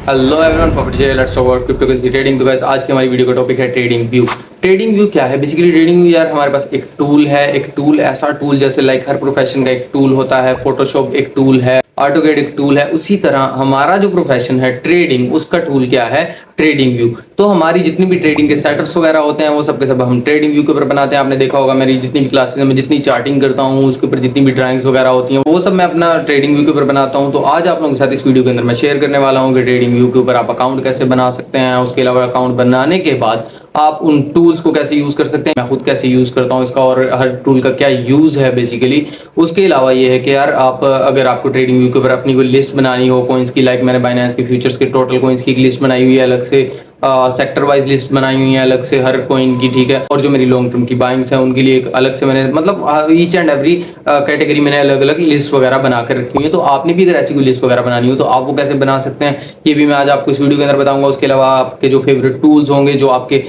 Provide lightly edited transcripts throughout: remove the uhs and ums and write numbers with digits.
Hello everyone, property let's talk about crypto currency trading. तो guys आज की हमारी वीडियो का टॉपिक है ट्रेडिंग व्यू। ट्रेडिंग व्यू क्या है? बेसिकली ट्रेडिंग व्यू यार हमारे पास एक टूल है। एक टूल ऐसा टूल जैसे लाइक हर प्रोफेशन का एक टूल होता है, फोटोशॉप एक टूल है, ऑटोकैड एक टूल है, उसी तरह हमारा जो प्रोफेशन है ट्रेडिंग, उसका टूल क्या है? Trading view. तो हमारी जितनी भी ट्रेडिंग के सेटअप्स वगैरह होते हैं वो सब के सब हम ट्रेडिंग व्यू के ऊपर बनाते हैं। आपने देखा होगा मेरी जितनी भी क्लासेस में जितनी चार्टिंग करता हूँ उसके ऊपर जितनी भी ड्राइंग्स वगैरह होती हैं वो सब मैं अपना ट्रेडिंग व्यू के ऊपर बनाता हूँ। तो आज आप लोगों के साथ इस वीडियो के अंदर मैं शेयर करने वाला हूँ कि ट्रेडिंग व्यू के ऊपर आप अकाउंट कैसे बना सकते हैं, उसके अलावा अकाउंट बनाने के बाद आप उन टूल्स को कैसे यूज कर सकते हैं, मैं खुद कैसे यूज करता हूँ इसका, और हर टूल का क्या यूज है बेसिकली। उसके अलावा ये है कि यार आप अगर आपको ट्रेडिंग व्यू के ऊपर अपनी कोई लिस्ट बनानी हो कॉइन्स की, लाइक मैंने बाइनेंस के फ्यूचर्स के टोटल कॉइन्स की एक लिस्ट बनाई हुई है अलग से, सेक्टर वाइज लिस्ट बनाई हुई है अलग से हर कॉइन की, ठीक है। और जो मेरी लॉन्ग टर्म की बाइंग्स है उनके लिए एक अलग से मैंने मतलब ईच एंड एवरी कैटेगरी मैंने अलग अलग लिस्ट वगैरह बना कर रखी हुई है। तो आपने भी अगर ऐसी कोई लिस्ट वगैरह बनानी हो तो आप वो कैसे बना सकते हैं ये भी मैं आज आपको इस वीडियो के अंदर बताऊंगा। उसके अलावा आपके जो फेवरेट टूल्स होंगे जो आपके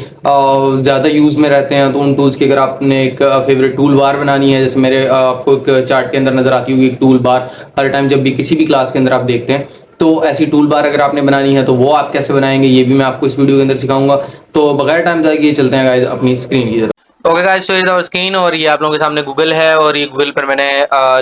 ज़्यादा यूज में रहते हैं, तो उन टूल्स की अगर आपने एक फेवरेट टूल बार बनानी है, जैसे मेरे आपको एक चार्ट के अंदर नजर आती होगी एक टूल बार, हर टाइम जब भी किसी भी क्लास के अंदर आप देखते हैं, तो ऐसी टूल बार अगर आपने बनानी है तो वो आप कैसे बनाएंगे ये भी मैं आपको इस वीडियो के अंदर सिखाऊंगा। तो बगैर टाइम जाएगी चलते हैं गाइस अपनी स्क्रीन की तरफ। Okay guys, so is our screen और ये आप लोगों के सामने गूगल है और ये गूगल पर मैंने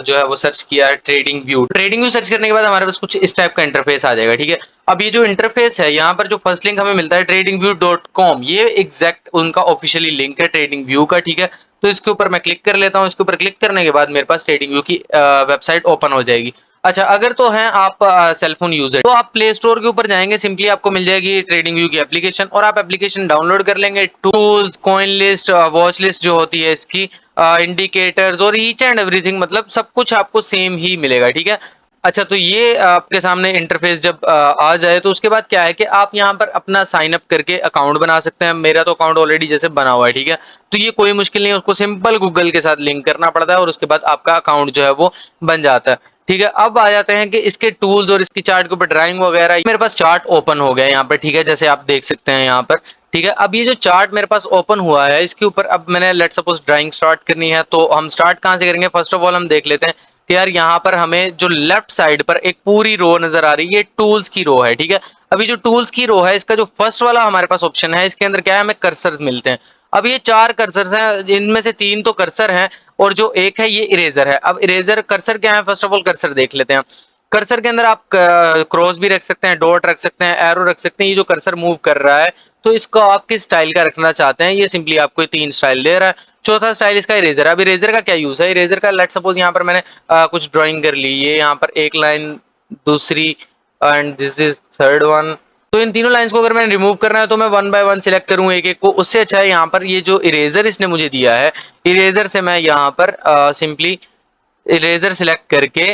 जो है वो सर्च किया है trading view. Trading view search करने के बाद हमारे पास कुछ इस टाइप का इंटरफेस आ जाएगा, ठीक है। अब ये जो इंटरफेस है यहाँ पर जो फर्स्ट लिंक हमें मिलता है tradingview.com, ये एग्जैक्ट उनका ऑफिशियली लिंक है ट्रेडिंग व्यू का, ठीक है। तो इसके ऊपर मैं क्लिक कर लेता हूँ। इसके ऊपर क्लिक करने के बाद मेरे पास ट्रेडिंग व्यू की वेबसाइट ओपन हो जाएगी। अच्छा, अगर तो हैं आप सेलफोन यूजर तो आप प्ले स्टोर के ऊपर जाएंगे, सिंपली आपको मिल जाएगी ट्रेडिंग व्यू की एप्लीकेशन और आप एप्लीकेशन डाउनलोड कर लेंगे। Tools, coin list, watch list जो होती है इसकी, इंडिकेटर्स और ईच एंड एवरीथिंग, मतलब सब कुछ आपको सेम ही मिलेगा, ठीक है। अच्छा, तो ये आपके सामने इंटरफेस जब आ जाए तो उसके बाद क्या है कि आप यहाँ पर अपना साइन अप करके अकाउंट बना सकते हैं। मेरा तो अकाउंट ऑलरेडी जैसे बना हुआ है, ठीक है। तो ये कोई मुश्किल नहीं है, उसको सिंपल गूगल के साथ लिंक करना पड़ता है और उसके बाद आपका अकाउंट जो है वो बन जाता है, ठीक है। अब आ जाते हैं कि इसके टूल्स और इसकी चार्ट के ऊपर ड्राइंग वगैरह। मेरे पास चार्ट ओपन हो गया है यहाँ पर, ठीक है, जैसे आप देख सकते हैं यहाँ पर, ठीक है। अब ये जो चार्ट मेरे पास ओपन हुआ है इसके ऊपर अब मैंने लेट सपोज ड्राइंग स्टार्ट करनी है, तो हम स्टार्ट कहाँ से करेंगे? फर्स्ट ऑफ ऑल हम देख लेते हैं कि यार यहाँ पर हमें जो लेफ्ट साइड पर एक पूरी रो नजर आ रही है, ये टूल्स की रो है, ठीक है। अभी जो टूल्स की रो है इसका जो फर्स्ट वाला हमारे पास ऑप्शन है, इसके अंदर क्या है, हमें कर्सर्स मिलते हैं। अब ये 4 कर्सर्स हैं, इनमें से 3 तो कर्सर हैं और जो एक है ये इरेजर है। अब इरेजर कर्सर क्या है? फर्स्ट ऑफ ऑल कर्सर देख लेते हैं। कर्सर के अंदर आप क्रॉस भी रख सकते हैं, डॉट रख सकते हैं, एरो रख सकते हैं। ये जो कर्सर मूव कर रहा है तो इसको आप किस स्टाइल का रखना चाहते हैं, ये सिंपली आपको 3 स्टाइल दे रहा है। चौथा स्टाइल इसका इरेजर। अब इरेजर का क्या यूज है? इरेजर का लेट सपोज यहाँ पर मैंने कुछ ड्राइंग कर ली, ये यहाँ पर एक लाइन, दूसरी, and this is third one. तो इन तीनों लाइंस को अगर मैंने रिमूव करना है तो मैं वन बाय वन सिलेक्ट करूँ एक एक को। उससे अच्छा है यहाँ पर ये जो इरेजर इसने मुझे दिया है, इरेजर से मैं यहाँ पर सिंपली इरेजर सिलेक्ट करके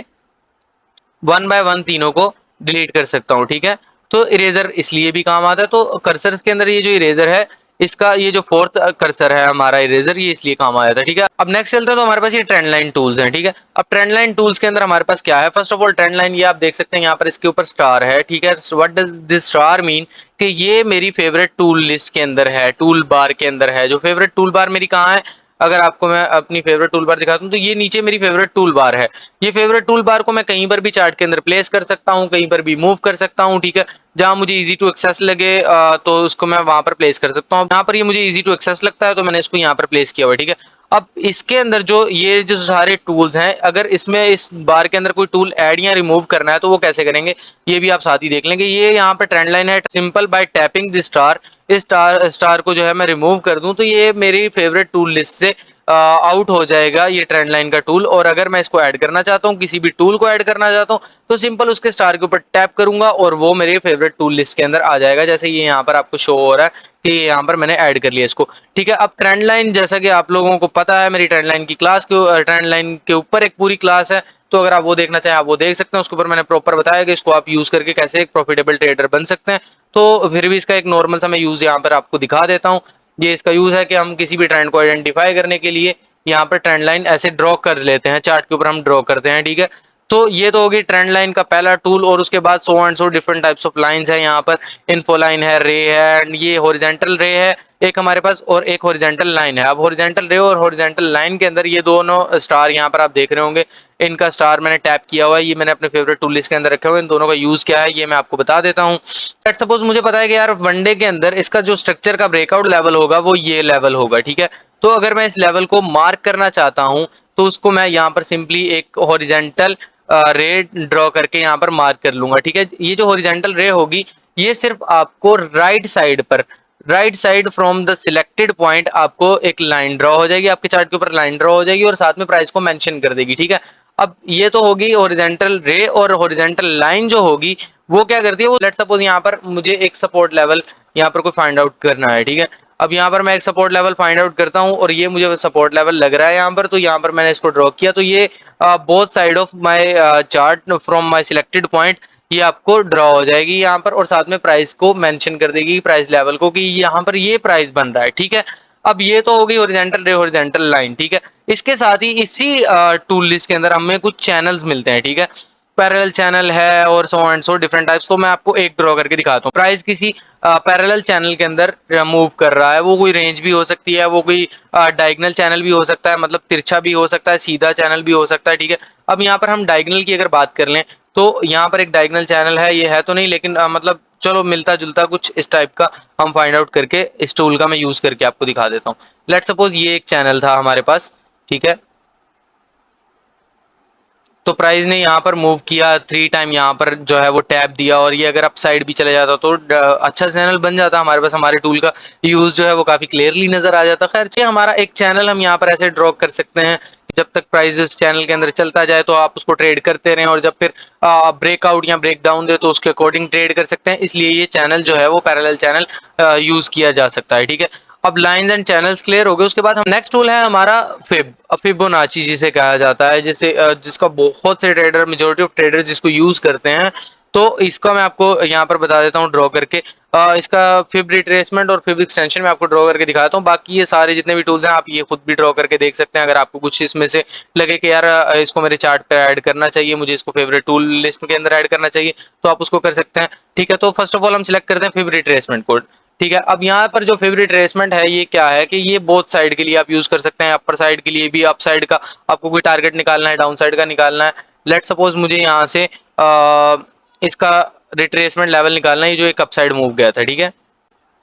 वन बाय वन तीनों को डिलीट कर सकता हूँ, ठीक है। तो इरेजर इसलिए भी काम आता है। तो कर्सर के अंदर ये जो इरेजर है इसका ये जो फोर्थ कर्सर है हमारा इरेजर, ये इसलिए काम आया था, ठीक है। अब नेक्स्ट चलते हैं तो हमारे पास ये ट्रेंड लाइन टूल्स हैं, ठीक है। अब ट्रेंड लाइन टूल्स के अंदर हमारे पास क्या है? First of all trend line, ये आप देख सकते हैं यहाँ पर इसके ऊपर स्टार है, ठीक है। What does this star mean? कि ये मेरी फेवरेट टूल लिस्ट के अंदर है, टूल बार के अंदर है। जो फेवरेट टूल बार मेरी कहाँ है? अगर आपको मैं अपनी फेवरेट टूल बार दिखाता हूँ तो ये नीचे मेरी फेवरेट टूल बार है। ये फेवरेट टूल बार को मैं कहीं पर भी चार्ट के अंदर प्लेस कर सकता हूँ, कहीं पर भी मूव कर सकता हूँ, ठीक है। जहां मुझे इजी टू एक्सेस लगे तो उसको मैं वहां पर प्लेस कर सकता हूँ। यहाँ पर ये मुझे इजी टू एक्सेस लगता है तो मैंने इसको यहाँ पर प्लेस किया हुआ है, ठीक है। अब इसके अंदर जो ये जो सारे टूल्स हैं, अगर इसमें इस बार के अंदर कोई टूल ऐड या रिमूव करना है तो वो कैसे करेंगे ये भी आप साथ ही देख लेंगे। ये यहाँ पर ट्रेंड लाइन है, simple bye tapping this star, इस स्टार को जो है मैं रिमूव कर दूं तो ये मेरी फेवरेट टूल लिस्ट से आउट हो जाएगा ये ट्रेंड लाइन का टूल। और अगर मैं इसको ऐड करना चाहता हूँ, किसी भी टूल को ऐड करना चाहता हूँ, तो सिंपल उसके स्टार के ऊपर टैप करूंगा और वो मेरे फेवरेट टूल लिस्ट के अंदर आ जाएगा, जैसे ये यहाँ पर आपको शो हो रहा है कि यहाँ पर मैंने ऐड कर लिया इसको, ठीक है। अब ट्रेंड लाइन, जैसा कि आप लोगों को पता है, मेरी ट्रेंड लाइन की क्लास के ट्रेंड लाइन के ऊपर एक पूरी क्लास है, तो अगर आप वो देखना चाहें आप वो देख सकते हैं। उसके ऊपर मैंने प्रॉपर बताया कि इसको आप यूज करके कैसे एक प्रॉफिटेबल ट्रेडर बन सकते हैं। तो फिर भी इसका एक नॉर्मल सा मैं यूज यहाँ पर आपको दिखा देता हूँ। ये इसका यूज है कि हम किसी भी ट्रेंड को आइडेंटिफाई करने के लिए यहाँ पर ट्रेंड लाइन ऐसे ड्रॉ कर लेते हैं, चार्ट के ऊपर हम ड्रॉ करते हैं, ठीक है। तो ये तो होगी ट्रेंड लाइन का पहला टूल। और उसके बाद so and so different types of lines है। यहाँ पर इन्फो लाइन है, रे है, एंड ये हॉरिजॉन्टल रे है, एक हमारे पास और एक हॉरिजॉन्टल लाइन है। अब हॉरिजॉन्टल रे और हॉरिजॉन्टल लाइन के अंदर ये दोनों स्टार यहाँ पर आप देख रहे होंगे, इनका स्टार मैंने टैप किया हुआ है, ये मैंने अपने फेवरेट टूल लिस्ट के अंदर रखे हुए। इन दोनों का यूज क्या है ये मैं आपको बता देता हूँ। लेट्स सपोज मुझे पता है कि यार वनडे के अंदर इसका जो स्ट्रक्चर का ब्रेकआउट लेवल होगा वो ये लेवल होगा, ठीक है। तो अगर मैं इस लेवल को मार्क करना चाहता हूँ तो उसको मैं यहाँ पर सिंपली एक हॉरिजॉन्टल रे ड्रॉ करके यहाँ पर मार्क कर लूंगा, ठीक है। ये जो हॉरिजॉन्टल रे होगी ये सिर्फ आपको right side from the selected point आपको एक लाइन ड्रॉ हो जाएगी, आपके चार्ट के ऊपर लाइन ड्रॉ हो जाएगी और साथ में प्राइस को मेंशन कर देगी, ठीक है। अब ये तो होगी हॉरिजॉन्टल रे, और हॉरिजॉन्टल लाइन जो होगी वो क्या करती है, वो लेट्स सपोज यहाँ पर मुझे एक सपोर्ट लेवल यहाँ पर कोई फाइंड आउट करना है, ठीक है। अब यहाँ पर मैं एक सपोर्ट लेवल फाइंड आउट करता हूँ और ये मुझे सपोर्ट लेवल लग रहा है यहाँ पर, तो यहाँ पर मैंने इसको ड्रॉ किया, तो ये both side of my chart from my selected point ये आपको ड्रॉ हो जाएगी यहाँ पर, और साथ में प्राइस को मेंशन कर देगी, प्राइस लेवल को, कि यहाँ पर ये प्राइस बन रहा है, ठीक है। अब ये तो होगी हॉरिजॉन्टल रे हॉरिजॉन्टल लाइन, ठीक है। इसके साथ ही इसी टूल लिस्ट के अंदर हमें कुछ चैनल्स मिलते हैं, ठीक है। पैरेलल चैनल है और so and so different types. तो मैं आपको एक ड्रॉ करके दिखाता हूँ। प्राइस किसी पैरेलल चैनल के अंदर मूव कर रहा है, वो कोई रेंज भी हो सकती है, वो कोई डायगोनल चैनल भी हो सकता है, मतलब तिरछा भी हो सकता है, सीधा चैनल भी हो सकता है, ठीक है। अब यहाँ पर हम डायगोनल की अगर बात कर लें तो यहाँ पर एक डायगोनल चैनल है, ये है तो नहीं लेकिन मतलब चलो मिलता जुलता कुछ इस टाइप का हम फाइंड आउट करके इस टूल का मैं यूज करके आपको दिखा देता हूँ। लेट्स सपोज ये एक चैनल था हमारे पास, ठीक है। तो प्राइस ने यहाँ पर मूव किया 3 टाइम, यहाँ पर जो है वो टैप दिया, और ये अगर अप साइड भी चले जाता तो अच्छा चैनल बन जाता हमारे पास, हमारे टूल का यूज जो है वो काफी क्लियरली नजर आ जाता। खैर चाहिए हमारा एक चैनल हम यहाँ पर ऐसे ड्रॉ कर सकते हैं, जब तक प्राइस इस चैनल के अंदर चलता जाए तो आप उसको ट्रेड करते रहें, और जब फिर ब्रेकआउट या ब्रेक डाउन दे तो उसके अकॉर्डिंग ट्रेड कर सकते हैं। इसलिए ये चैनल जो है वो पैरेलल चैनल यूज किया जा सकता है, ठीक है। अब लाइंस एंड चैनल्स क्लियर हो गए, उसके बाद हम नेक्स्ट टूल है हमारा फिबोनाची जिसे कहा जाता है, जिसे जिसका बहुत से ट्रेडर, मेजोरिटी ऑफ ट्रेडर्स जिसको यूज करते हैं। तो इसका मैं आपको यहाँ पर बता देता हूँ ड्रॉ करके। इसका फिब रिट्रेसमेंट और फिब एक्सटेंशन मैं आपको ड्रॉ करके दिखाता हूँ। बाकी ये सारे जितने भी टूल्स हैं आप ये खुद भी ड्रॉ करके देख सकते हैं। अगर आपको कुछ इसमें से लगे कि यार इसको मेरे चार्ट पर ऐड करना चाहिए, मुझे इसको फेवरेट टूल लिस्ट के अंदर ऐड करना चाहिए, तो आप उसको कर सकते हैं, ठीक है। तो फर्स्ट ऑफ ऑल हम सिलेक्ट करते हैं फिब रिट्रेसमेंट कोड, ठीक है। अब यहाँ पर जो फेवरेट रिट्रेसमेंट है ये क्या है कि ये बोथ साइड के लिए आप यूज कर सकते हैं, अपर साइड के लिए भी, अप साइड का आपको कोई टारगेट निकालना है, डाउन साइड का निकालना है। लेट सपोज मुझे यहाँ से इसका रिट्रेसमेंट लेवल निकालना है जो एक अप साइड मूव गया था, ठीक है।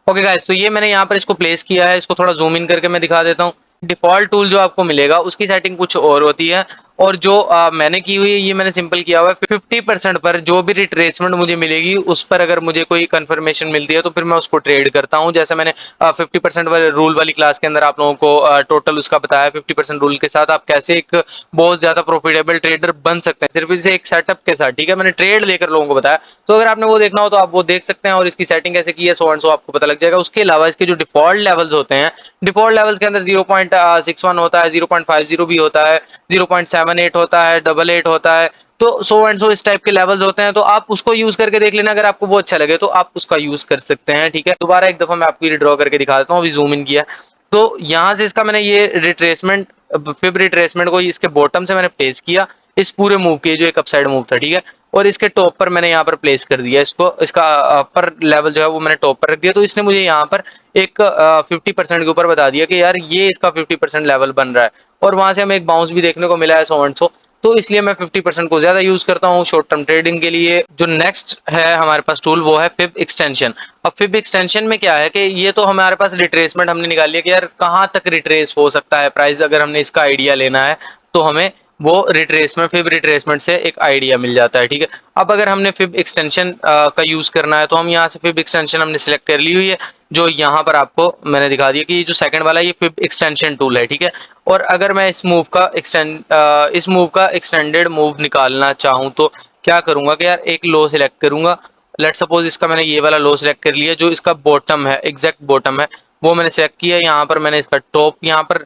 ओके गाइस, तो ये मैंने यहाँ पर इसको प्लेस किया है, इसको थोड़ा जूम इन करके मैं दिखा देता हूँ। डिफॉल्ट टूल जो आपको मिलेगा उसकी सेटिंग कुछ और होती है, और जो मैंने की हुई है ये मैंने सिंपल किया हुआ है। 50% पर जो भी रिट्रेसमेंट मुझे मिलेगी उस पर अगर मुझे कोई कंफर्मेशन मिलती है तो फिर मैं उसको ट्रेड करता हूँ। जैसे मैंने 50% वाले रूल वाली क्लास के अंदर आप लोगों को टोटल उसका बताया, 50% रूल के साथ आप कैसे एक बहुत ज्यादा प्रॉफिटेबल ट्रेडर बन सकते हैं सिर्फ इसे एक सेटअप के साथ, ठीक है। मैंने ट्रेड लेकर लोगों को बताया, तो अगर आपने वो देखना हो तो आप वो देख सकते हैं, और इसकी सेटिंग कैसे की है सो एंड सो आपको पता लग जाएगा। उसके अलावा इसके जो डिफॉल्ट लेवल्स होते हैं, डिफॉल्ट लेवल्स के अंदर 0.61 होता है, 0.50 भी होता है, 0.78 होता है, 88 होता है, तो सो एंड सो इस टाइप के लेवल्स होते हैं। तो आप उसको यूज करके देख लेना, अगर आपको वो अच्छा लगे तो आप उसका यूज कर सकते हैं, ठीक है। दोबारा एक दफा मैं आपको ड्रॉ करके दिखा देता हूँ, अभी जूम इन किया। तो यहाँ से इसका मैंने ये रिट्रेसमेंट, फिब रिट्रेसमेंट को इसके बॉटम से मैंने प्लेस किया, इस पूरे मूव के जो एक अपसाइड मूव था, ठीक है। और इसके टॉप पर मैंने यहाँ पर प्लेस कर दिया इसको, इसका अपर लेवल जो है वो मैंने टॉप पर रख दिया। तो इसने मुझे यहाँ पर एक 50% के ऊपर बता दिया कि यार ये इसका 50% लेवल बन रहा है, और वहां से हमें एक बाउंस भी देखने को मिला है सो एंड सो। तो इसलिए मैं 50% को ज्यादा यूज करता हूँ शॉर्ट टर्म ट्रेडिंग के लिए। जो नेक्स्ट है हमारे पास टूल वो है फिब एक्सटेंशन। अब फिब एक्सटेंशन में क्या है कि ये तो हमारे पास रिट्रेसमेंट हमने निकाल लिया कि यार कहाँ तक रिट्रेस हो सकता है प्राइस, अगर हमने इसका आइडिया लेना है तो हमें वो रिट्रेसमेंट, फिब रिट्रेसमेंट से एक आइडिया मिल जाता है, ठीक है। अब अगर हमने फिब एक्सटेंशन का यूज करना है तो हम यहाँ से फिब एक्सटेंशन हमने सिलेक्ट कर ली हुई है, जो यहाँ पर आपको मैंने दिखा दिया कि ये जो सेकंड वाला ये फिब एक्सटेंशन टूल है, ठीक है। और अगर मैं इस मूव का एक्सटेंडेड मूव निकालना चाहूँ तो क्या करूंगा कि यार एक लो सिलेक्ट करूंगा। लेट सपोज इसका मैंने ये वाला लो सिलेक्ट कर लिया, जो इसका बॉटम है, एग्जैक्ट बॉटम है, वो मैंने सेलेक्ट किया। यहाँ पर मैंने इसका टॉप, यहाँ पर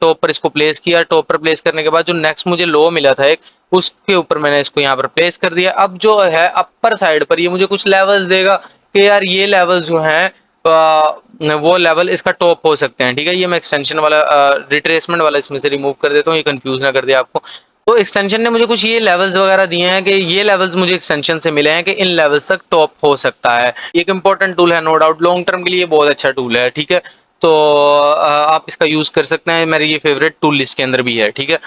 टॉप पर इसको प्लेस किया। टॉप पर प्लेस करने के बाद जो नेक्स्ट मुझे लो मिला था एक, उसके ऊपर मैंने इसको यहाँ पर प्लेस कर दिया। अब जो है अपर साइड पर ये मुझे कुछ लेवल्स देगा कि यार ये लेवल्स जो हैं वो लेवल इसका टॉप हो सकते हैं, ठीक है। ये मैं एक्सटेंशन वाला रिट्रेसमेंट वाला इसमें से रिमूव कर देता हूँ, ये कंफ्यूज ना कर दे आपको। तो एक्सटेंशन ने मुझे कुछ ये लेवल्स वगैरह दिए हैं कि ये लेवल्स मुझे एक्सटेंशन से मिले हैं कि इन लेवल्स तक टॉप हो सकता है। एक इंपॉर्टेंट टूल है नो डाउट, लॉन्ग टर्म के लिए बहुत अच्छा टूल है, ठीक है। तो आप इसका यूज कर सकते हैं, मेरी ये फेवरेट टूल लिस्ट के अंदर भी है, ठीक है।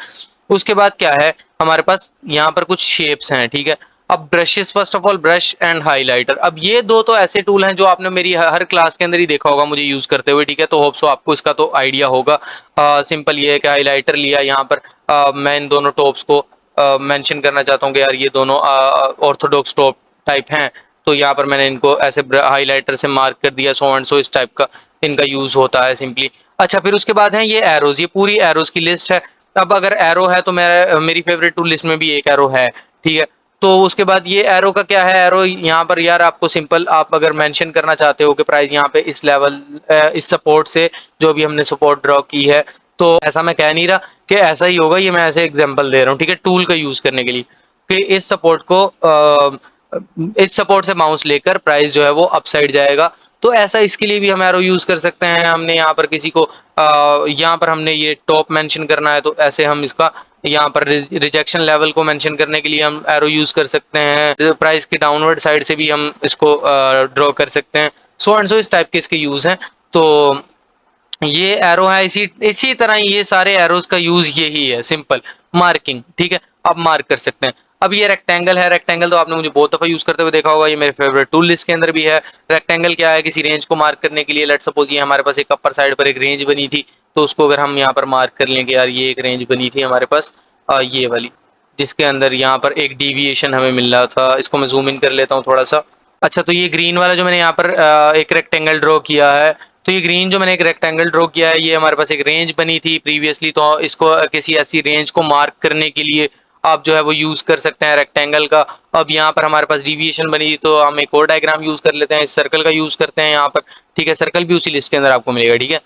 उसके बाद क्या है हमारे पास यहाँ पर कुछ शेप्स हैं, ठीक है। अब brushes, first of all brush and highlighter, अब ये दो तो ऐसे टूल हैं जो आपने मेरी हर क्लास के अंदर ही देखा होगा मुझे यूज करते हुए, ठीक है। तो होप सो आपको इसका तो आइडिया होगा। सिंपल ये है कि हाइलाइटर लिया, यहाँ पर मैं इन दोनों टॉप्स को मेंशन करना चाहता हूँ कि यार ये दोनों ऑर्थोडॉक्स टॉप टाइप हैं, तो यहाँ पर मैंने इनको ऐसे हाइलाइटर से मार्क कर दिया, सो एंड सो इस टाइप का इनका यूज होता है सिंपली। अच्छा, फिर उसके बाद है ये एरोज, ये पूरी एरोज की लिस्ट है। अब अगर एरो है तो मेरी फेवरेट टूल लिस्ट में भी एक एरो है, ठीक है। तो उसके बाद ये एरो का क्या है, एरो यहाँ पर यार आपको सिंपल आप अगर मेंशन करना चाहते हो कि प्राइस यहाँ पे इस लेवल इस सपोर्ट से, जो भी हमने सपोर्ट ड्रॉ की है, तो ऐसा मैं कह नहीं रहा कि ऐसा ही होगा, ये मैं ऐसे एग्जांपल दे रहा हूँ, ठीक है, टूल का यूज करने के लिए कि इस सपोर्ट को इस सपोर्ट से माउस लेकर प्राइस जो है वो अपसाइड जाएगा। तो ऐसा इसके लिए भी हम एरो यूज कर सकते हैं। हमने यहाँ पर किसी को यहाँ पर हमने ये टॉप मेंशन करना है, तो ऐसे हम इसका यहाँ पर रिजेक्शन लेवल को मेंशन करने के लिए हम एरो यूज कर सकते हैं। प्राइस की डाउनवर्ड साइड से भी हम इसको ड्रॉ कर सकते हैं, सो एंड सो इस टाइप के इसके यूज हैं। तो ये एरो है, इसी इसी तरह ये सारे एरोज का यूज यही है, सिंपल मार्किंग, ठीक है। आप मार्क कर सकते हैं। अब ये रेक्टेंगल है, रेक्टेंगल तो आपने मुझे बहुत दफा यूज करते हुए देखा होगा, ये मेरे फेवरेट टूल लिस्ट के अंदर भी है। रेक्टेंगल क्या है, किसी रेंज को मार्क करने के लिए, लेट सपोज ये हमारे पास एक अपर साइड पर एक रेंज बनी थी, तो उसको अगर हम यहाँ पर मार्क कर लेंगे, यार ये एक रेंज बनी थी हमारे पास ये वाली, जिसके अंदर यहाँ पर एक डिविएशन हमें मिल रहा था। इसको मैं जूम इन कर लेता हूँ थोड़ा सा। अच्छा, तो ये ग्रीन वाला जो मैंने यहाँ पर एक रेक्टेंगल ड्रॉ किया है, तो ये ग्रीन जो मैंने एक रेक्टेंगल ड्रॉ किया है, ये हमारे पास एक रेंज बनी थी प्रीवियसली, तो इसको किसी ऐसी रेंज को मार्क करने के लिए आप जो है वो यूज कर सकते हैं रेक्टेंगल का। अब यहाँ पर हमारे पास डिविएशन बनी, तो हम एक और डायग्राम यूज कर लेते हैं, इस सर्कल का यूज करते हैं यहाँ पर, ठीक है। सर्कल भी उसी लिस्ट के अंदर आपको मिलेगा, ठीक है।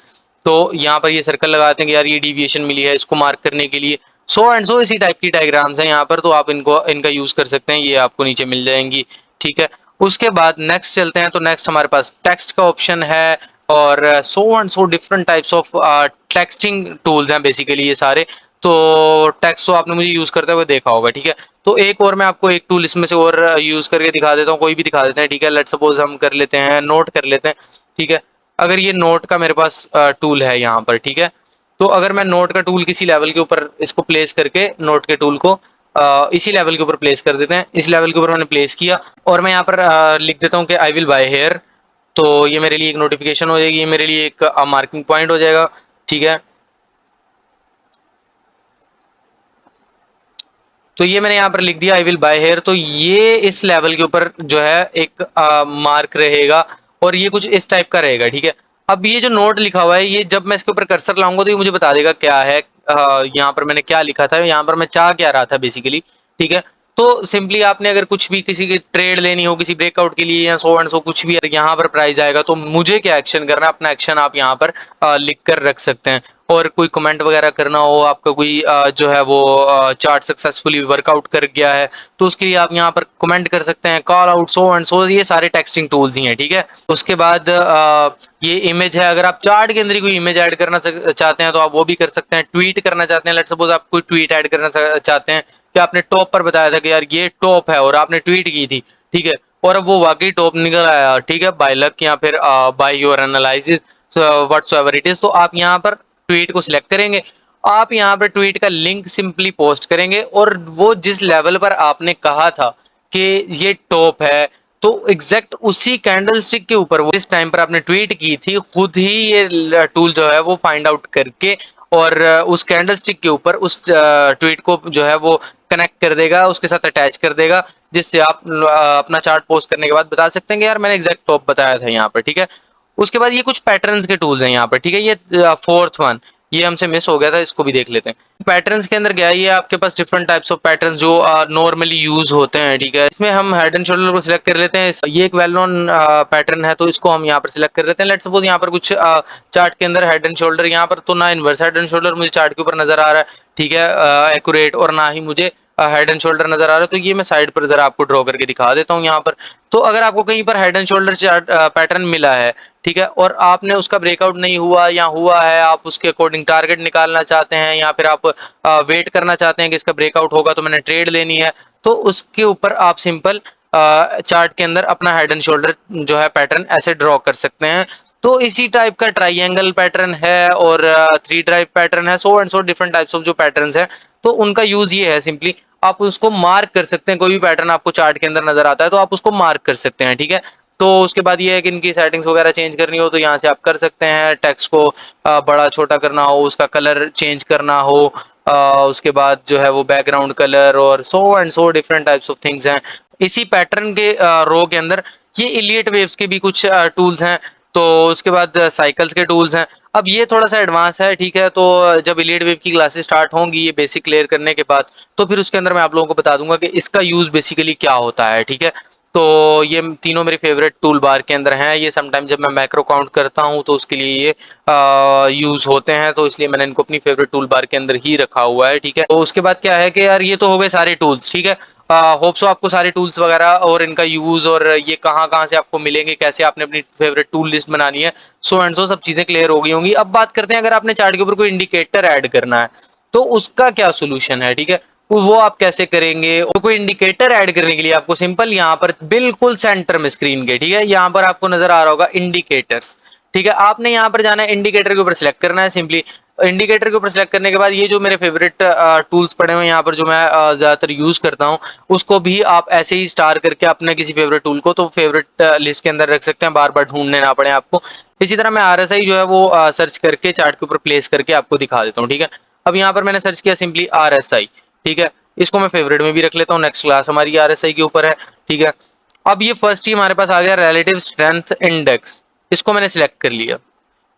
तो यहाँ पर ये सर्कल लगाते हैं कि यार ये डिविएशन मिली है, इसको मार्क करने के लिए, सो एंड सो इसी टाइप की डायग्राम्स हैं यहाँ पर, तो आप इनका यूज कर सकते हैं, ये आपको नीचे मिल जाएंगी, ठीक है। उसके बाद नेक्स्ट चलते हैं, तो नेक्स्ट हमारे पास टेक्स्ट का ऑप्शन है, और so and so different types of texting tools हैं बेसिकली ये सारे। तो टेक्स्ट तो आपने मुझे यूज करते हुए देखा होगा, ठीक है। तो एक और मैं आपको एक टूल इसमें से और यूज करके दिखा देता हूँ, कोई भी दिखा देते हैं, ठीक है। लेट सपोज हम कर लेते हैं नोट कर लेते हैं, ठीक है। अगर ये नोट का मेरे पास टूल है यहाँ पर, ठीक है, तो अगर मैं नोट का टूल किसी लेवल के ऊपर इसको प्लेस करके नोट के टूल को इसी लेवल के ऊपर प्लेस कर देते हैं, इस लेवल के ऊपर मैंने प्लेस किया, और मैं यहाँ पर लिख देता हूँ कि आई विल बाय हेयर, तो ये मेरे लिए एक नोटिफिकेशन हो जाएगी, ये मेरे लिए एक मार्किंग पॉइंट हो जाएगा, ठीक है। तो ये मैंने यहाँ पर लिख दिया आई विल बाय हेयर, तो ये इस लेवल के ऊपर जो है एक मार्क रहेगा, और ये कुछ इस टाइप का रहेगा, ठीक है। अब ये जो नोट लिखा हुआ है, ये जब मैं इसके ऊपर कर्सर लाऊंगा तो ये मुझे बता देगा क्या है, यहाँ पर मैंने क्या लिखा था, यहाँ पर मैं चाह क्या रहा था बेसिकली, ठीक है। तो सिंपली आपने अगर कुछ भी किसी की ट्रेड लेनी हो किसी ब्रेकआउट के लिए या सो एंड सो कुछ भी, यहाँ पर प्राइस आएगा तो मुझे क्या एक्शन करना है, अपना एक्शन आप यहाँ पर लिख कर रख सकते हैं। और कोई कमेंट वगैरह करना हो, आपका कोई जो है वो चार्ट सक्सेसफुली वर्कआउट कर गया है, तो उसके लिए आप यहाँ पर कमेंट कर सकते हैं, call out, so and so, ये सारे टेक्सटिंग टूल्स ही हैं, ठीक है। उसके बाद ये इमेज है, अगर आप चार्ट के अंदर ही कोई इमेज ऐड करना चाहते हैं तो आप वो भी कर सकते हैं। ट्वीट करना चाहते हैं, लेट सपोज आप कोई ट्वीट ऐड करना चाहते हैं कि आपने टॉप पर बताया था कि यार ये टॉप है, और आपने ट्वीट की थी, ठीक है, और अब वो वाकई टॉप निकल आया, ठीक है, बाय लक या फिर by your analysis whatsoever it is, तो आप यहाँ पर ट्वीट को सिलेक्ट करेंगे, आप यहाँ पर ट्वीट का लिंक सिंपली पोस्ट करेंगे, और वो जिस लेवल पर आपने कहा था कि ये टॉप है, तो एग्जैक्ट उसी कैंडल स्टिक के ऊपर वो जिस टाइम पर आपने ट्वीट की थी, खुद ही ये टूल जो है वो फाइंड आउट करके और उस कैंडल स्टिक के ऊपर उस ट्वीट को जो है वो कनेक्ट कर देगा, उसके साथ अटैच कर देगा, जिससे आप अपना चार्ट पोस्ट करने के बाद बता सकते हैं कि यार मैंने एग्जैक्ट टॉप बताया था यहाँ पर, ठीक है। उसके बाद ये कुछ पैटर्न्स के टूल्स हैं यहाँ पर, ठीक है। ये फोर्थ वन ये हमसे मिस हो गया था, इसको भी देख लेते हैं। पैटर्न्स के अंदर क्या है, ये आपके पास डिफरेंट टाइप्स ऑफ पैटर्न्स जो नॉर्मली यूज होते हैं, ठीक है। इसमें हम हेड एंड शोल्डर को सिलेक्ट कर लेते हैं, ये एक वेल नोन पैटर्न है, तो इसको हम यहाँ पर सिलेक्ट कर लेते हैं। लेट सपोज यहाँ पर कुछ चार्ट के अंदर हेड एंड शोल्डर, यहाँ पर तो ना इनवर्स हेड एंड शोल्डर मुझे चार्ट के ऊपर नजर आ रहा है, ठीक है, एक्यूरेट, और ना ही मुझे हेड एंड शोल्डर नजर आ रहा है, तो ये मैं साइड पर जरा आपको ड्रॉ करके दिखा देता हूँ यहाँ पर। तो अगर आपको कहीं पर head and shoulder chart pattern मिला है, ठीक है, और आपने उसका ब्रेकआउट नहीं हुआ या हुआ है, आप उसके अकॉर्डिंग टारगेट निकालना चाहते हैं, या फिर आप वेट करना चाहते हैं कि इसका ब्रेकआउट होगा तो मैंने ट्रेड लेनी है, तो उसके ऊपर आप सिंपल चार्ट के अंदर अपना हेड एंड शोल्डर जो है पैटर्न ऐसे ड्रॉ कर सकते हैं। तो इसी टाइप का ट्राइंगल पैटर्न है और थ्री टाइप पैटर्न है, so and so different types of जो पैटर्न्स हैं। तो उनका यूज ये है, सिंपली आप उसको मार्क कर सकते हैं। कोई भी पैटर्न आपको चार्ट के अंदर नजर आता है तो आप उसको मार्क कर सकते हैं, ठीक है। तो उसके बाद ये है कि इनकी सेटिंग्स वगैरह चेंज करनी हो तो यहाँ से आप कर सकते हैं। टेक्स्ट को बड़ा छोटा करना हो, उसका कलर चेंज करना हो, उसके बाद जो है वो बैकग्राउंड कलर और so and so different types of things हैं। इसी पैटर्न के रो के अंदर ये इलियट वेव्स के भी कुछ टूल्स हैं। तो उसके बाद साइकिल्स के टूल्स हैं। अब ये थोड़ा सा एडवांस है, ठीक है। तो जब इलियट वेव की क्लासेस स्टार्ट होंगी ये बेसिक क्लियर करने के बाद, तो फिर उसके अंदर मैं आप लोगों को बता दूंगा कि इसका यूज बेसिकली क्या होता है, ठीक है। तो ये तीनों मेरे फेवरेट टूल बार के अंदर हैं। ये समटाइम जब मैं मैक्रो काउंट करता हूँ तो उसके लिए ये यूज होते हैं, तो इसलिए मैंने इनको अपनी फेवरेट टूल बार के अंदर ही रखा हुआ है, ठीक है। तो उसके बाद क्या है कि यार ये तो हो गए सारे टूल्स, ठीक है। होप सो आपको सारे टूल्स वगैरह और इनका यूज और ये कहाँ कहाँ से आपको मिलेंगे, कैसे आपने अपनी फेवरेट टूल लिस्ट बनानी है, सो एंड सो सब चीजें क्लियर हो गई होंगी। अब बात करते हैं, अगर आपने चार्ट के ऊपर कोई इंडिकेटर ऐड करना है तो उसका क्या सोल्यूशन है, ठीक है। वो आप कैसे करेंगे। और कोई इंडिकेटर ऐड करने के लिए आपको सिंपल यहाँ पर बिल्कुल सेंटर में स्क्रीन के, ठीक है, यहाँ पर आपको नजर आ रहा होगा इंडिकेटर्स, ठीक है। आपने यहाँ पर जाना है, इंडिकेटर के ऊपर सिलेक्ट करना है। सिंपली इंडिकेटर के ऊपर सिलेक्ट करने के बाद ये जो मेरे फेवरेट टूल्स पड़े हुए हैं यहाँ पर, जो मैं ज्यादातर यूज करता हूँ, उसको भी आप ऐसे ही स्टार करके अपने किसी फेवरेट टूल को तो फेवरेट लिस्ट के अंदर रख सकते हैं, बार बार ढूंढने ना पड़े आपको। इसी तरह मैं RSI जो है वो सर्च करके चार्ट के ऊपर प्लेस करके आपको दिखा देता हूँ, ठीक है। अब यहाँ पर मैंने सर्च किया सिंपली RSI, ठीक है। इसको मैं फेवरेट में भी रख लेता हूँ। नेक्स्ट क्लास हमारी RSI के ऊपर है, ठीक है। अब ये फर्स्ट ही हमारे पास आ गया रिलेटिव स्ट्रेंथ इंडेक्स। इसको मैंने सिलेक्ट कर लिया।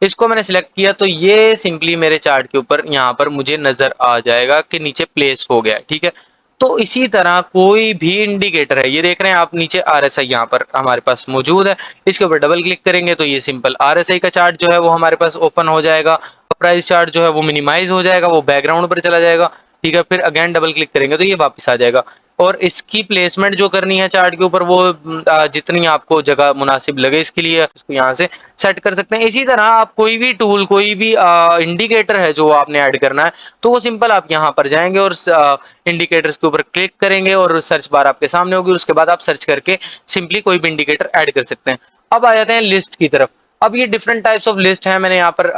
इसको मैंने सिलेक्ट किया तो ये सिंपली मेरे चार्ट के ऊपर यहाँ पर मुझे नजर आ जाएगा कि नीचे प्लेस हो गया, ठीक है। तो इसी तरह कोई भी इंडिकेटर है, ये देख रहे हैं आप नीचे RSI यहाँ पर हमारे पास मौजूद है। इसके ऊपर डबल क्लिक करेंगे तो ये सिंपल RSI का चार्ट जो है वो हमारे पास ओपन हो जाएगा। प्राइस चार्ट जो है वो मिनिमाइज हो जाएगा, वो बैकग्राउंड पर चला जाएगा, ठीक है। फिर अगेन डबल क्लिक करेंगे तो ये वापस आ जाएगा। और इसकी प्लेसमेंट जो करनी है चार्ट के ऊपर, वो जितनी आपको जगह मुनासिब लगे इसके लिए इसको यहाँ से सेट कर सकते हैं। इसी तरह आप कोई भी टूल, कोई भी इंडिकेटर है जो आपने ऐड करना है, तो वो सिंपल आप यहाँ पर जाएंगे और इंडिकेटर्स के ऊपर क्लिक करेंगे और सर्च बार आपके सामने होगी। उसके बाद आप सर्च करके सिंपली कोई भी इंडिकेटर ऐड कर सकते हैं। अब आ जाते हैं लिस्ट की तरफ। अब ये डिफरेंट टाइप्स ऑफ लिस्ट है, मैंने यहाँ पर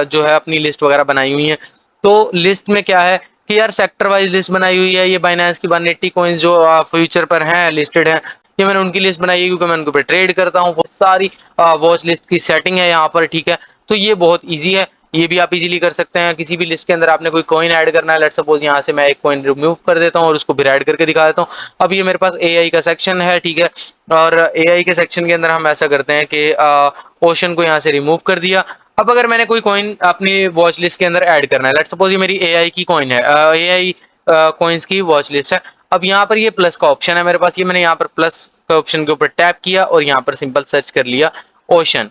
जो है अपनी लिस्ट वगैरह बनाई हुई है। तो लिस्ट में क्या है कि यार सेक्टर वाइज लिस्ट बनाई हुई है। ये बाइनेंस की 180 कॉइन्स जो फ्यूचर पर हैं, लिस्टेड हैं, ये मैंने उनकी लिस्ट बनाई है क्योंकि मैं उनके ऊपर ट्रेड करता हूँ। बहुत सारी वॉच लिस्ट की सेटिंग है यहाँ पर, ठीक है। तो ये बहुत ईजी है, ये भी आप इजीली कर सकते हैं। किसी भी लिस्ट के अंदर आपने कोई कॉइन ऐड करना है, लेट्स सपोज यहाँ से मैं एक कॉइन रिमूव कर देता हूँ और उसको फिर ऐड करके दिखा देता हूँ। अब ये मेरे पास AI का सेक्शन है, ठीक है। और AI के सेक्शन के अंदर हम ऐसा करते हैं कि ओशन को यहाँ से रिमूव कर दिया। अब अगर मैंने कोई कॉइन अपनी वॉच लिस्ट के अंदर ऐड करना है, लेट्स सपोज ये मेरी AI की कॉइन है, AI कॉइन्स की वॉच लिस्ट है। अब यहाँ पर ये प्लस का ऑप्शन है मेरे पास, ये मैंने यहाँ पर प्लस का ऑप्शन के ऊपर टैप किया और यहाँ पर सिंपल सर्च कर लिया ओशन।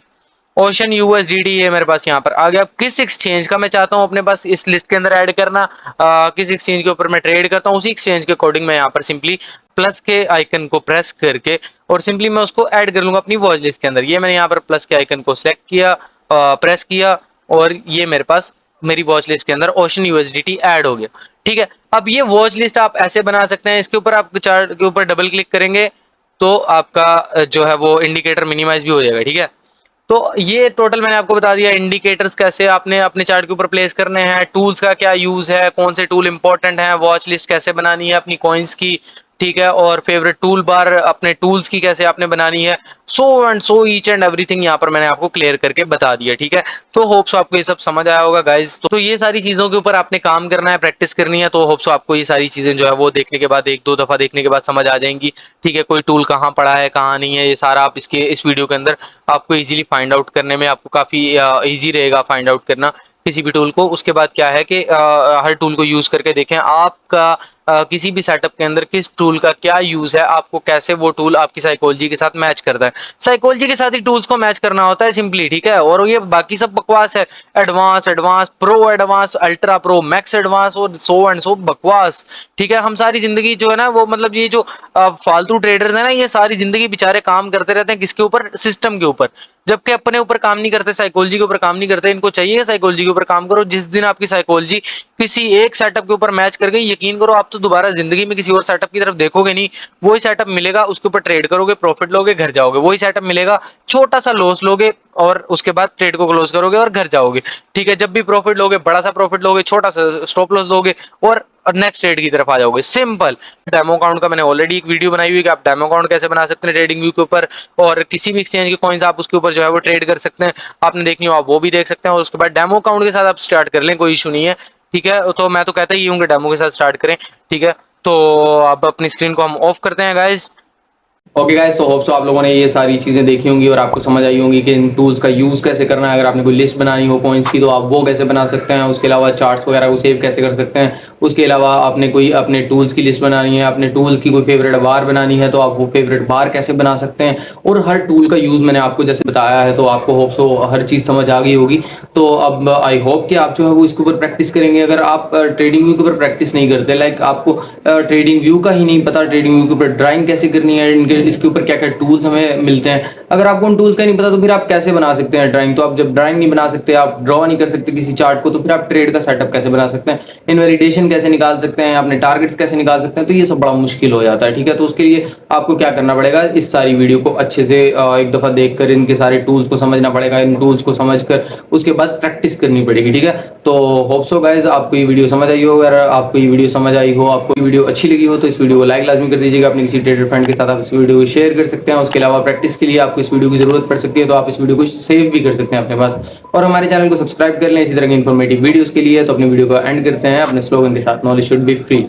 ओशन USDT ये मेरे पास यहाँ पर आ गया। किस एक्सचेंज का मैं चाहता हूँ अपने पास इस लिस्ट के अंदर ऐड करना, किस एक्सचेंज के ऊपर मैं ट्रेड करता हूँ, उसी एक्सचेंज के अकॉर्डिंग मैं यहाँ पर सिंपली प्लस के आइकन को प्रेस करके और सिंपली मैं उसको ऐड कर लूंगा अपनी वॉच लिस्ट के अंदर। ये मैंने यहाँ पर प्लस के आइकन को सिलेक्ट किया, प्रेस किया और ये मेरे पास मेरी वॉच लिस्ट के अंदर ओशन USDT ऐड हो गया, ठीक है। अब ये वॉच लिस्ट आप ऐसे बना सकते हैं, इसके ऊपर आप चार्ट के ऊपर डबल क्लिक करेंगे तो आपका जो है वो इंडिकेटर मिनिमाइज भी हो जाएगा, ठीक है। तो ये टोटल मैंने आपको बता दिया इंडिकेटर्स कैसे आपने अपने चार्ट के ऊपर प्लेस करने हैं, टूल्स का क्या यूज है, कौन से टूल इंपॉर्टेंट हैं, वॉच लिस्ट कैसे बनानी है अपनी कॉइन्स की, ठीक है। और फेवरेट टूल बार अपने टूल्स की कैसे आपने बनानी है, so and so each and everything यहाँ पर मैंने आपको क्लियर करके बता दिया, ठीक है। तो होप्स आपको ये सब समझ आया होगा गाइज। तो ये सारी चीजों के ऊपर आपने काम करना है, प्रैक्टिस करनी है। तो होप्स आपको ये सारी चीजें जो है वो देखने के बाद, एक दो दफा देखने के बाद समझ आ जाएंगी, ठीक है। कोई टूल कहाँ पड़ा है कहाँ नहीं है, ये सारा आप इस वीडियो के अंदर आपको इजीली फाइंड आउट करने में आपको काफी इजी रहेगा फाइंड आउट करना किसी भी टूल को। उसके बाद क्या है कि हर टूल को यूज करके देखें आपका किसी भी सेटअप के अंदर किस टूल का क्या यूज है, आपको कैसे वो टूल आपकी साइकोलॉजी के साथ मैच करता है। साइकोलॉजी के साथ ही टूल्स को मैच करना होता है सिंपली, ठीक है। और ये बाकी सब बकवास है, advance, advance pro, advance ultra pro, max advance और सो एंड सो बकवास, ठीक है। हम सारी जिंदगी जो है ना वो मतलब ये जो फालतू ट्रेडर्स है ना, ये सारी जिंदगी बेचारे काम करते रहते हैं किसके ऊपर, सिस्टम के ऊपर, जबकि अपने ऊपर काम नहीं करते, साइकोलॉजी के ऊपर काम नहीं करते। इनको चाहिए साइकोलॉजी के ऊपर काम करो। जिस दिन आपकी साइकोलॉजी किसी एक सेटअप के ऊपर मैच कर गई, यकीन करो आप तो दोबारा जिंदगी में किसी और सेटअप की तरफ देखोगे नहीं। वही सेटअप मिलेगा, उसके ऊपर ट्रेड करोगे, प्रॉफिट लोगे, घर जाओगे। वही सेटअप मिलेगा, छोटा सा लॉस लोगे और उसके बाद ट्रेड को क्लोज करोगे और घर जाओगे। ठीक है, जब भी प्रॉफिट लोगे बड़ा सा प्रॉफिट लोगे, छोटा सा स्टॉप लॉस लोगे और नेक्स्ट ट्रेड की तरफ आ जाओगे। सिंपल। डेमो अकाउंट का मैंने ऑलरेडी एक वीडियो बनाई हुई है कि आप डेमो अकाउंट कैसे बना सकते हैं ट्रेडिंग व्यू के ऊपर, और किसी भी एक्सचेंज के कॉइन्स आप उसके ऊपर जो है वो ट्रेड कर सकते हैं। आपने देखनी हो आप वो भी देख सकते हैं, और उसके बाद डेमो अकाउंट के साथ आप स्टार्ट कर लें, कोई इशू नहीं है। ठीक है, तो मैं तो कहता ही हूँ कि डेमो के साथ स्टार्ट करें। ठीक है, तो अब अपनी स्क्रीन को हम ऑफ करते हैं गाइज। ओके गाइस, तो होप सो आप लोगों ने ये सारी चीजें देखी होंगी और आपको समझ आई होंगी कि इन टूल्स का यूज कैसे करना है। अगर आपने कोई लिस्ट बनानी हो कॉइन्स की तो आप वो कैसे बना सकते हैं, उसके अलावा चार्ट्स वगैरह को सेव कैसे कर सकते हैं, उसके अलावा आपने कोई अपने टूल्स की लिस्ट बनानी है, अपने टूल्स की कोई फेवरेट बार बनानी है तो आप वो फेवरेट बार कैसे बना सकते हैं, और हर टूल का यूज मैंने आपको जैसे बताया है, तो आपको होप सो हर चीज समझ आ गई होगी। तो अब आई होप कि आप जो है वो इसके ऊपर प्रैक्टिस करेंगे। अगर आप ट्रेडिंग व्यू के ऊपर प्रैक्टिस नहीं करते, लाइक आपको ट्रेडिंग व्यू का ही नहीं पता, ट्रेडिंग व्यू के ऊपर ड्राइंग कैसे करनी है, इनके इसके ऊपर क्या क्या टूल्स हमें मिलते हैं, अगर आपको उन टूल्स का नहीं पता तो फिर आप कैसे बना सकते हैं ड्राइंग। तो आप जब ड्राइंग नहीं बना सकते, आप ड्रॉ नहीं कर सकते किसी चार्ट को, तो फिर आप ट्रेड का सेटअप कैसे बना सकते हैं, इनवेलिडेशन कैसे निकाल सकते हैं, अपने टारगेट्स कैसे निकाल सकते हैं, तो ये सब बड़ा मुश्किल हो जाता है। ठीक है, तो उसके लिए आपको क्या करना पड़ेगा, इस सारी वीडियो को अच्छे से एक दफा देखकर इनके सारे टूल्स को समझना पड़ेगा, इन टूल्स को समझकर उसके बाद प्रैक्टिस करनी पड़ेगी। ठीक है, तो होप सो गाइज आपको ये वीडियो समझ आई हो। अगर आपको ये वीडियो समझ आई हो, आपको ये वीडियो अच्छी लगी हो, तो इस वीडियो को लाइक लाजमी कर दीजिएगा। अपने किसी ट्रेडर फ्रेंड के साथ आप इस वीडियो को शेयर कर सकते हैं। उसके अलावा प्रैक्टिस के लिए आपको इस वीडियो की जरूरत पड़ सकती है, तो आप इस वीडियो को सेव भी कर सकते हैं अपने पास, और हमारे चैनल को सब्सक्राइब कर लें इसी तरह की इन्फॉर्मेटिव वीडियोस के लिए। तो अपनी वीडियो को एंड करते हैं अपने स्लोगन के साथ, नॉलेज शुड बी फ्री।